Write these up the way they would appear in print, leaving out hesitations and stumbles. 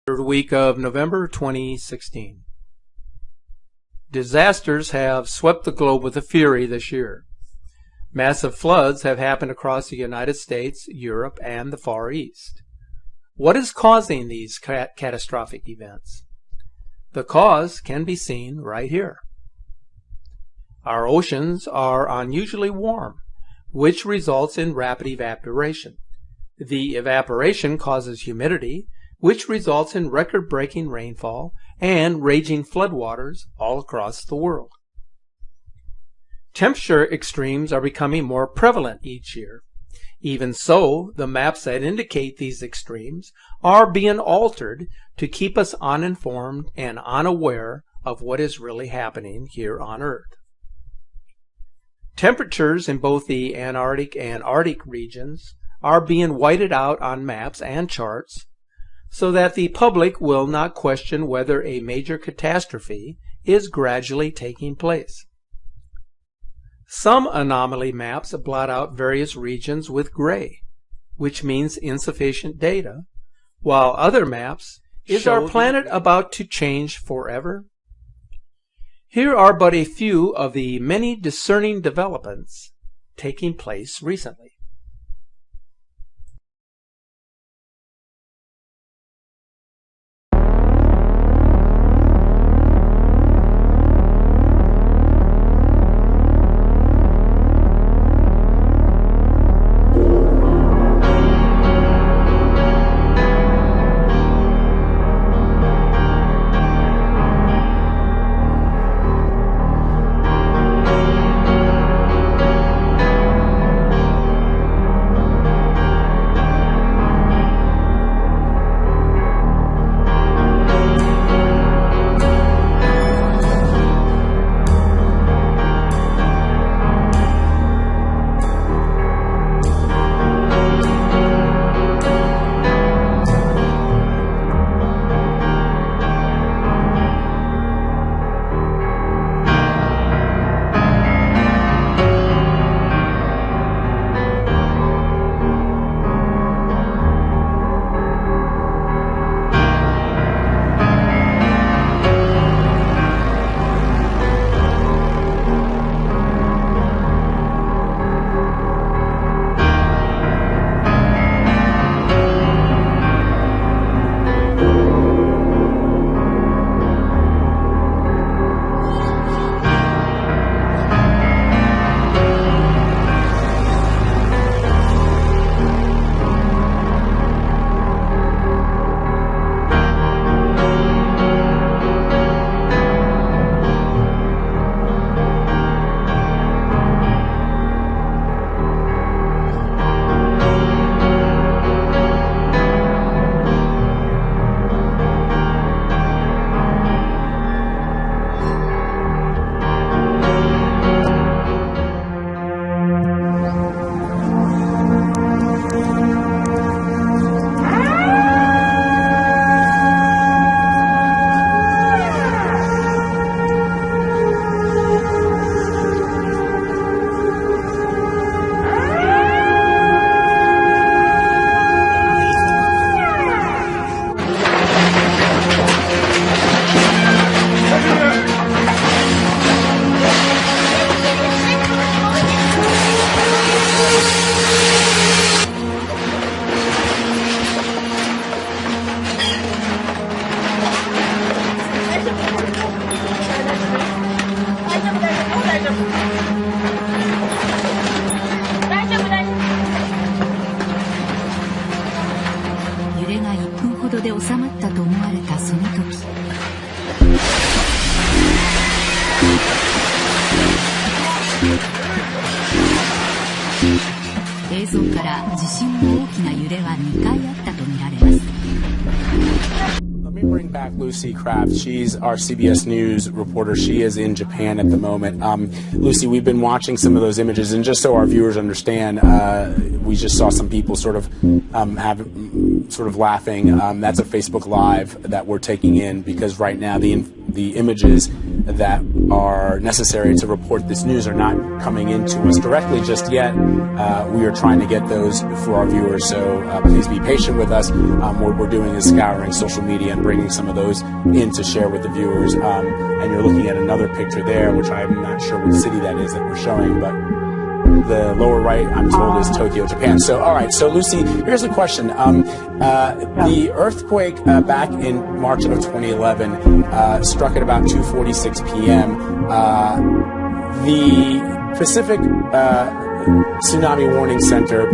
Third week of November 2016. Disasters have swept the globe with a fury this year. Massive floods have happened across the United States, Europe, and the Far East. What is causing these catastrophic events? The cause can be seen right here. Our oceans are unusually warm, which results in rapid evaporation. The evaporation causes humidity, which results in record-breaking rainfall and raging floodwaters all across the world. Temperature extremes are becoming more prevalent each year. Even so, the maps that indicate these extremes are being altered to keep us uninformed and unaware of what is really happening here on Earth. Temperatures in both the Antarctic and Arctic regions are being whited out on maps and charts so that the public will not question whether a major catastrophe is gradually taking place. Some anomaly maps blot out various regions with gray, which means insufficient data, while other maps is our planet about to change forever? Here are but a few of the many discerning developments taking place recently. Let me bring back Lucy Kraft. She's our CBS News reporter. She is in Japan at the moment. Lucy, we've been watching some of those images, and just so our viewers understand, we just saw some people sort of laughing. That's a Facebook Live that we're taking in because right now the the images that are necessary to report this news are not coming into us directly just yet. We are trying to get those for our viewers, so please be patient with us. What we're doing is scouring social media and bringing some of those in to share with the viewers. And you're looking at another picture there, which I'm not sure what city that is that we're showing, but the lower right, I'm told, is Tokyo, Japan. So, all right. So, Lucy, here's a question. The earthquake back in March of 2011 struck at about 2:46 p.m. The Pacific Tsunami Warning Center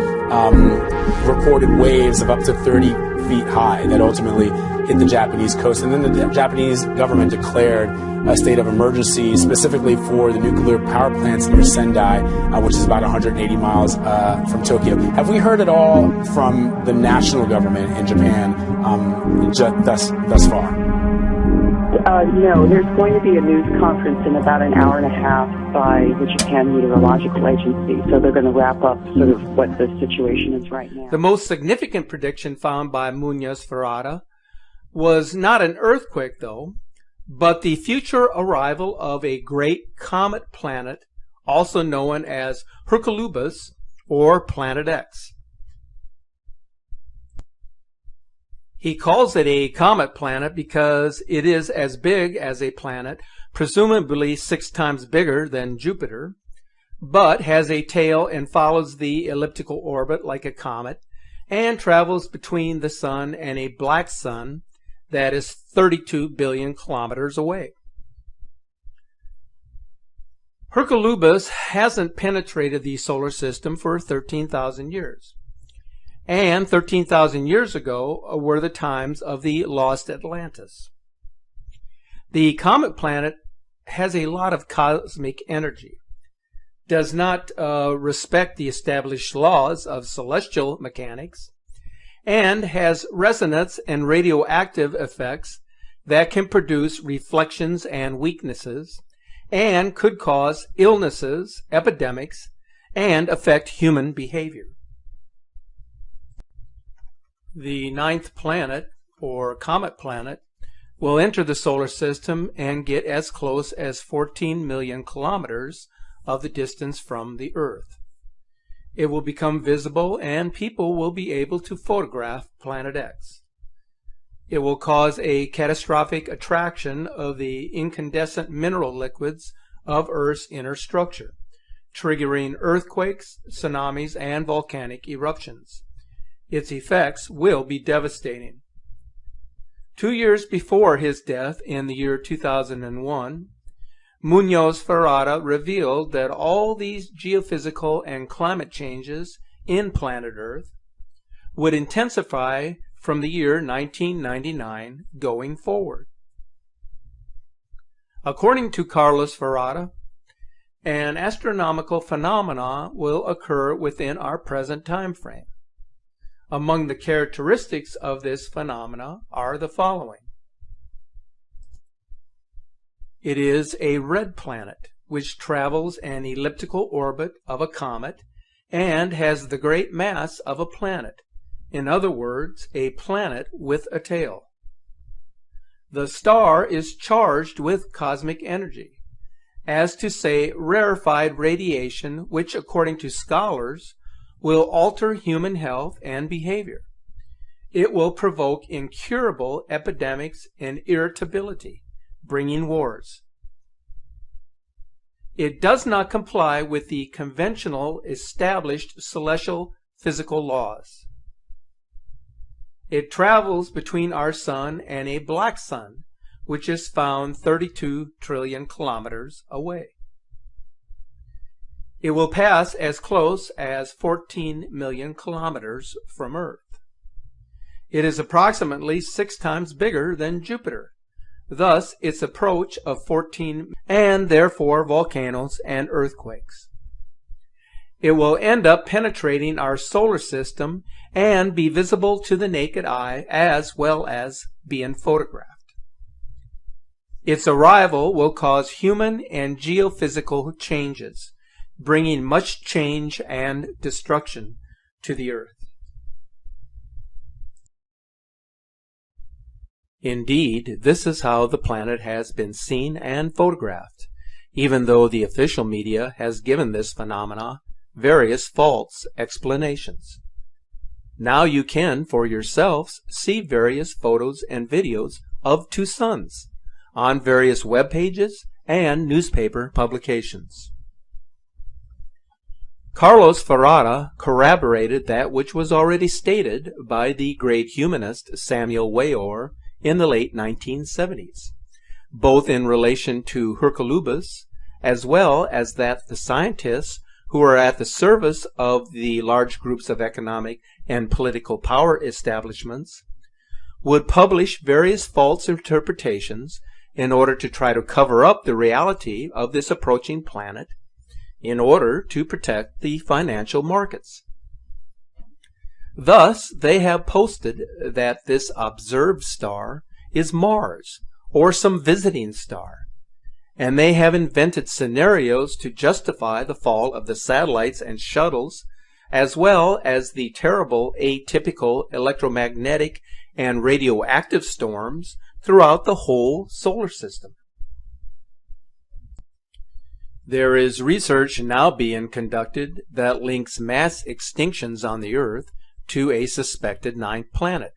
reported waves of up to 30 feet high that ultimately hit the Japanese coast. And then the Japanese government declared a state of emergency specifically for the nuclear power plants near Sendai, which is about 180 miles from Tokyo. Have we heard at all from the national government in Japan thus far? No, there's going to be a news conference in about an hour and a half by the Japan Meteorological Agency, so they're going to wrap up sort of what the situation is right now. The most significant prediction found by Munoz-Ferrara was not an earthquake, though, but the future arrival of a great comet planet, also known as Hercolubus, or Planet X. He calls it a comet planet because it is as big as a planet, presumably 6 times bigger than Jupiter, but has a tail and follows the elliptical orbit like a comet, and travels between the Sun and a black sun that is 32 billion kilometers away. Hercolubus hasn't penetrated the solar system for 13,000 years. And 13,000 years ago were the times of the lost Atlantis. The comet planet has a lot of cosmic energy, does not respect the established laws of celestial mechanics, and has resonance and radioactive effects that can produce reflections and weaknesses, and could cause illnesses, epidemics, and affect human behavior. The 9th planet, or comet planet, will enter the solar system and get as close as 14 million kilometers of the distance from the Earth. It will become visible and people will be able to photograph Planet X. It will cause a catastrophic attraction of the incandescent mineral liquids of Earth's inner structure, triggering earthquakes, tsunamis, and volcanic eruptions. Its effects will be devastating. 2 years before his death in the year 2001, Munoz-Ferrara revealed that all these geophysical and climate changes in planet Earth would intensify from the year 1999 going forward. According to Carlos Ferrara, an astronomical phenomena will occur within our present time frame. Among the characteristics of this phenomena are the following. It is a red planet which travels an elliptical orbit of a comet and has the great mass of a planet. In other words, a planet with a tail. The star is charged with cosmic energy, as to say rarefied radiation which, according to scholars, will alter human health and behavior. It will provoke incurable epidemics and irritability, bringing wars. It does not comply with the conventional established celestial physical laws. It travels between our sun and a black sun, which is found 32 trillion kilometers away. It will pass as close as 14 million kilometers from Earth. It is approximately 6 times bigger than Jupiter, thus its approach of 14, and therefore volcanoes and earthquakes. It will end up penetrating our solar system and be visible to the naked eye as well as being photographed. Its arrival will cause human and geophysical changes, bringing much change and destruction to the Earth. Indeed, this is how the planet has been seen and photographed, even though the official media has given this phenomena various false explanations. Now you can, for yourselves, see various photos and videos of two suns on various web pages and newspaper publications. Carlos Ferrara corroborated that which was already stated by the great humanist Samuel Weor in the late 1970s, both in relation to Hercolubus as well as that the scientists who are at the service of the large groups of economic and political power establishments would publish various false interpretations in order to try to cover up the reality of this approaching planet in order to protect the financial markets. Thus, they have posted that this observed star is Mars or some visiting star, and they have invented scenarios to justify the fall of the satellites and shuttles, as well as the terrible atypical electromagnetic and radioactive storms throughout the whole solar system. There is research now being conducted that links mass extinctions on the Earth to a suspected ninth planet,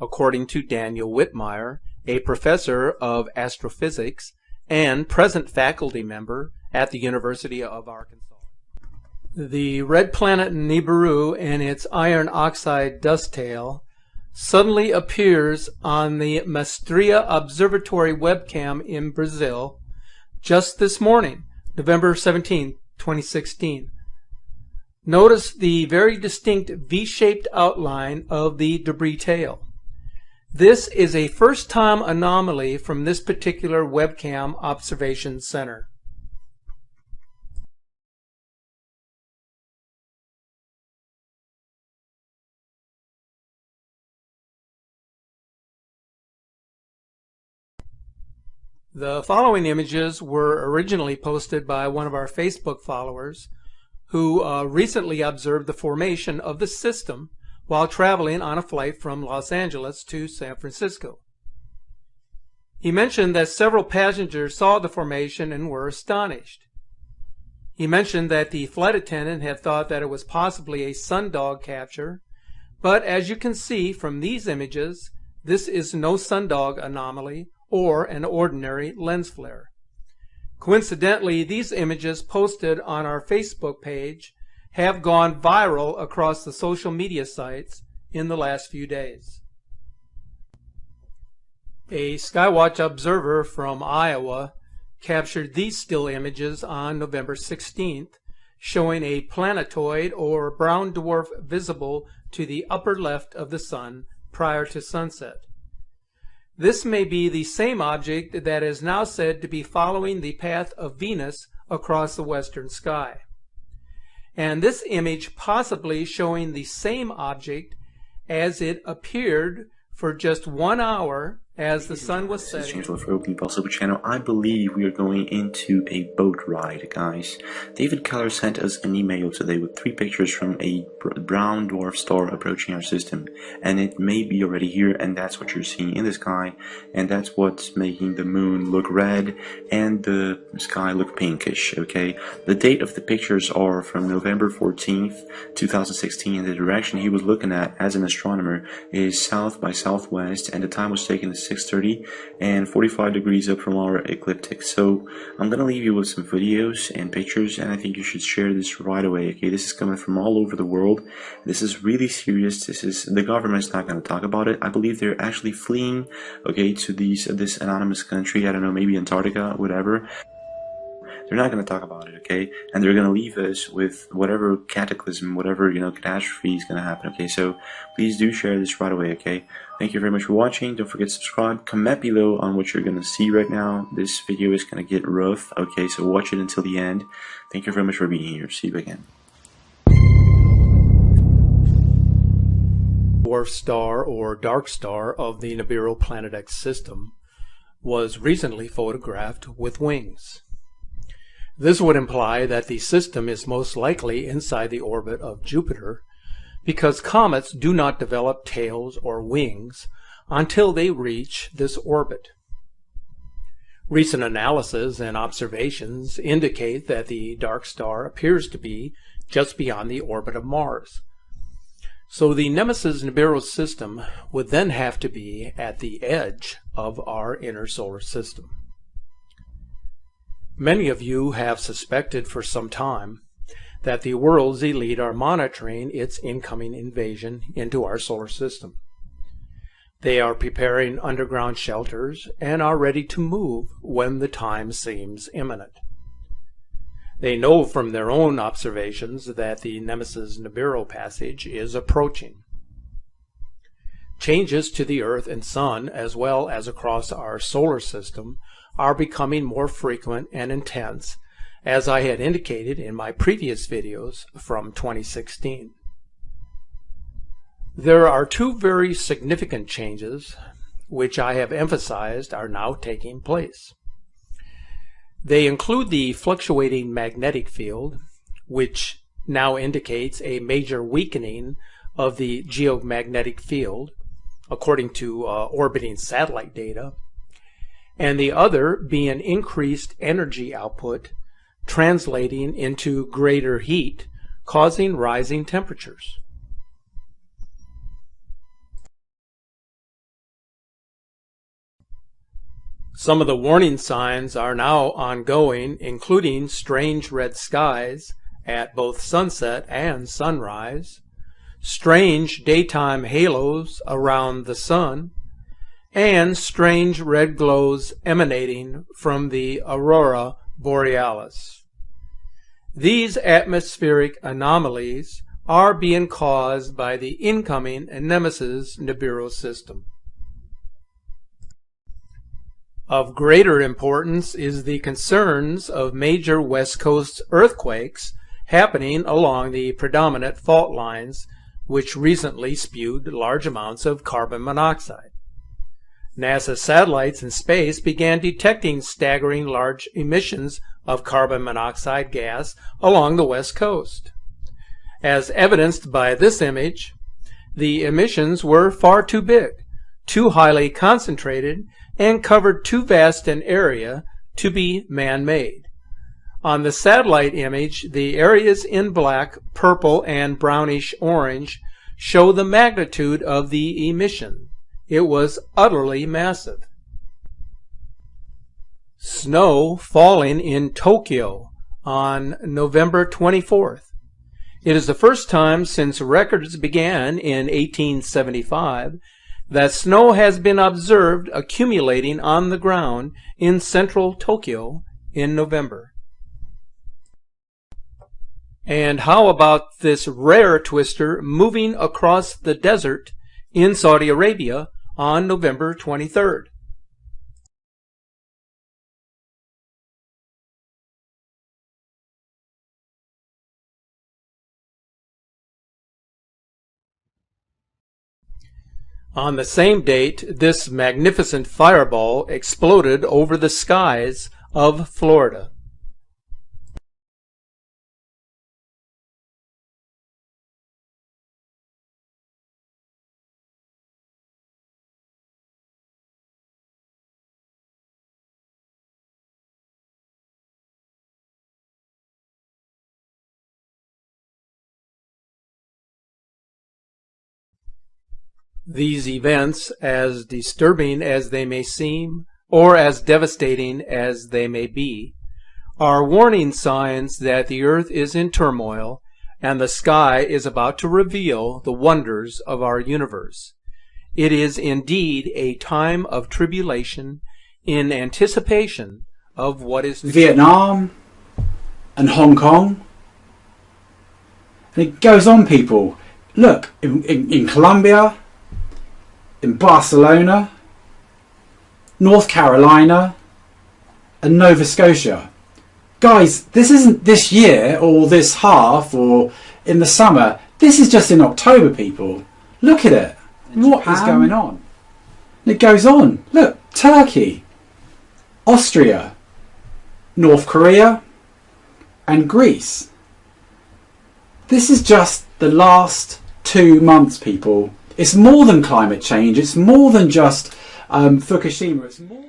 according to Daniel Whitmire, a professor of astrophysics and present faculty member at the University of Arkansas. The red planet Nibiru and its iron oxide dust tail suddenly appears on the Maestria Observatory webcam in Brazil just this morning, November 17, 2016. Notice the very distinct V-shaped outline of the debris tail. This is a first-time anomaly from this particular webcam observation center. The following images were originally posted by one of our Facebook followers who recently observed the formation of the system while traveling on a flight from Los Angeles to San Francisco. He mentioned that several passengers saw the formation and were astonished. He mentioned that the flight attendant had thought that it was possibly a sundog capture, but as you can see from these images, this is no sundog anomaly or an ordinary lens flare. Coincidentally, these images posted on our Facebook page have gone viral across the social media sites in the last few days. A Skywatch observer from Iowa captured these still images on November 16th, showing a planetoid or brown dwarf visible to the upper left of the sun prior to sunset. This may be the same object that is now said to be following the path of Venus across the western sky. And this image possibly showing the same object as it appeared for just 1 hour as the sun was setting. For opening possible channel, I believe we are going into a boat ride, guys. David Keller sent us an email today with 3 pictures from a brown dwarf star approaching our system, and it may be already here, and that's what you're seeing in the sky, and that's what's making the moon look red and the sky look pinkish. Okay, the date of the pictures are from November 14th 2016, and the direction he was looking at as an astronomer is south by southwest, and the time was taken at 6:30 and 45 degrees up from our ecliptic. So I'm gonna leave you with some videos and pictures, and I think you should share this right away. Okay, this is coming from all over the world. This is really serious. The government's not gonna talk about it. I believe they're actually fleeing, okay, to this anonymous country. I don't know, maybe Antarctica, whatever. They're not going to talk about it, okay? And they're going to leave us with whatever cataclysm, whatever, catastrophe is going to happen, okay? So please do share this right away, okay? Thank you very much for watching. Don't forget to subscribe. Comment below on what you're going to see right now. This video is going to get rough, okay? So watch it until the end. Thank you very much for being here. See you again. Dwarf star or dark star of the Nibiru Planet X system was recently photographed with wings. This would imply that the system is most likely inside the orbit of Jupiter, because comets do not develop tails or wings until they reach this orbit. Recent analysis and observations indicate that the dark star appears to be just beyond the orbit of Mars. So the Nemesis Nibiru system would then have to be at the edge of our inner solar system. Many of you have suspected for some time that the world's elite are monitoring its incoming invasion into our solar system. They are preparing underground shelters and are ready to move when the time seems imminent. They know from their own observations that the Nemesis Nibiru passage is approaching. Changes to the Earth and Sun, as well as across our solar system, are becoming more frequent and intense, as I had indicated in my previous videos from 2016. There are two very significant changes which I have emphasized are now taking place. They include the fluctuating magnetic field, which now indicates a major weakening of the geomagnetic field, according to orbiting satellite data, and the other being increased energy output, translating into greater heat, causing rising temperatures. Some of the warning signs are now ongoing, including strange red skies at both sunset and sunrise, strange daytime halos around the sun, and strange red glows emanating from the aurora borealis. These atmospheric anomalies are being caused by the incoming Nemesis Nibiru system. Of greater importance is the concerns of major West Coast earthquakes happening along the predominant fault lines, which recently spewed large amounts of carbon monoxide. NASA satellites in space began detecting staggering large emissions of carbon monoxide gas along the West Coast. As evidenced by this image, the emissions were far too big, too highly concentrated, and covered too vast an area to be man-made. On the satellite image, the areas in black, purple, and brownish orange show the magnitude of the emission. It was utterly massive. Snow falling in Tokyo on November 24th. It is the first time since records began in 1875 that snow has been observed accumulating on the ground in central Tokyo in November. And how about this rare twister moving across the desert in Saudi Arabia on November 23rd? On the same date, this magnificent fireball exploded over the skies of Florida. These events, as disturbing as they may seem, or as devastating as they may be, are warning signs that the earth is in turmoil and the sky is about to reveal the wonders of our universe. It is indeed a time of tribulation in anticipation of what is Vietnam and Hong Kong. And it goes on, people. Look, in Colombia, in Barcelona, North Carolina, and Nova Scotia. Guys, this isn't this year or this half or in the summer. This is just in October, people. Look at it. What is going on? It goes on. Look, Turkey, Austria, North Korea, and Greece. This is just the last 2 months, people. It's more than climate change. It's more than just Fukushima. It's more.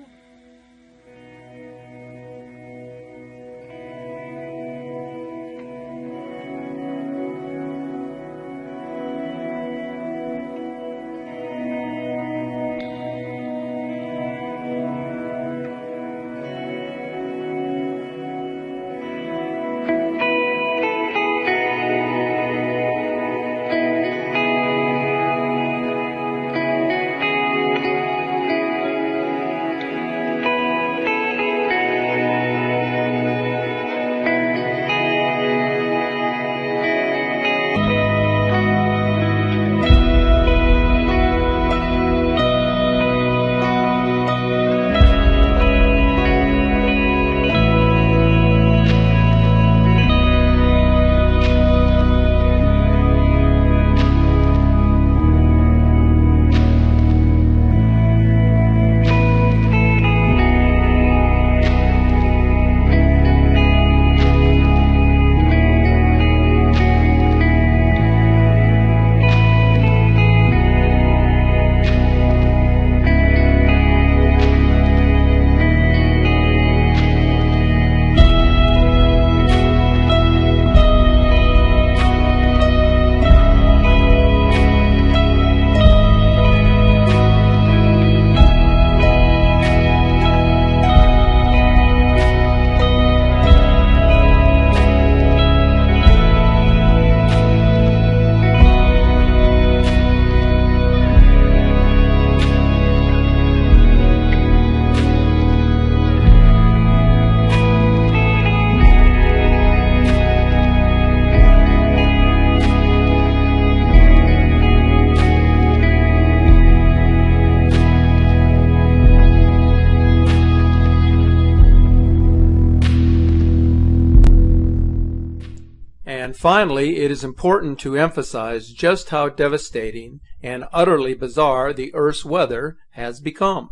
And finally, it is important to emphasize just how devastating and utterly bizarre the Earth's weather has become.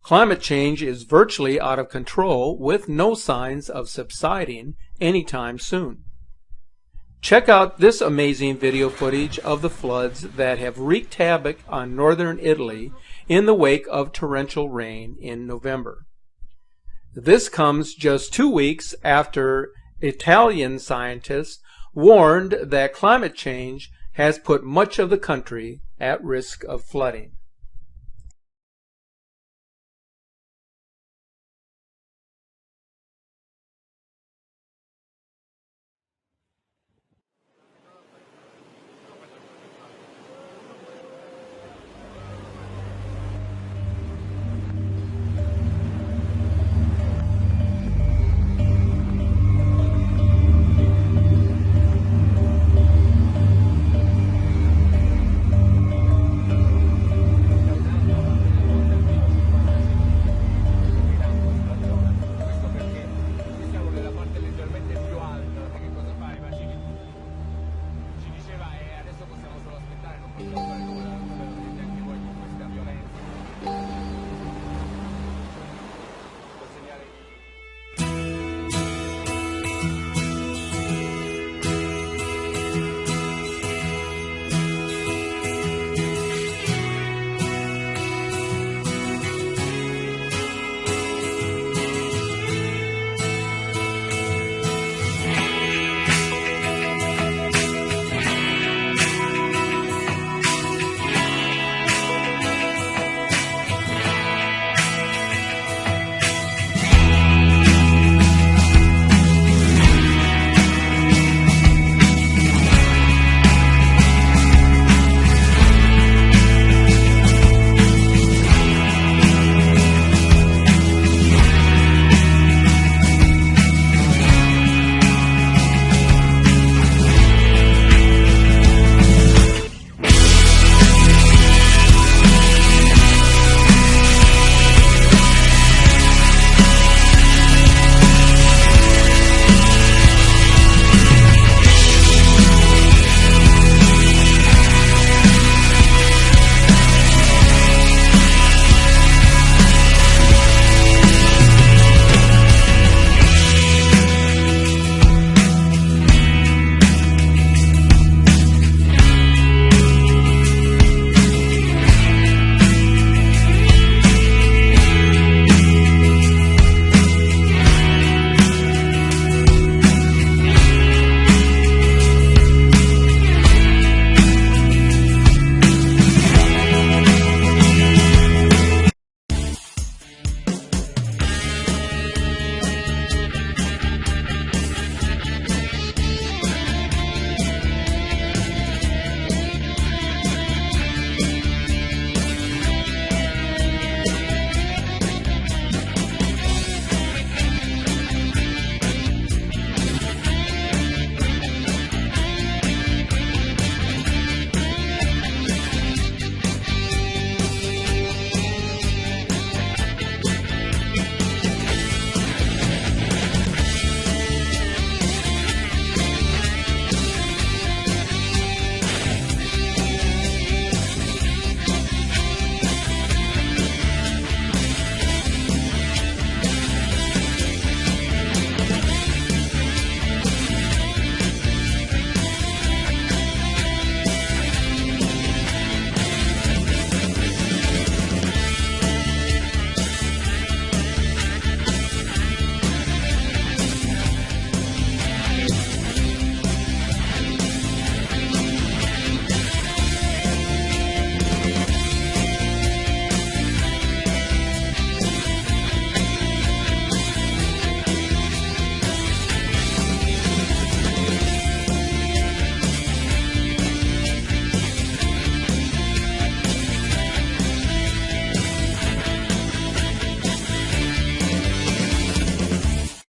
Climate change is virtually out of control with no signs of subsiding anytime soon. Check out this amazing video footage of the floods that have wreaked havoc on northern Italy in the wake of torrential rain in November. This comes just 2 weeks after Italian scientists warned that climate change has put much of the country at risk of flooding.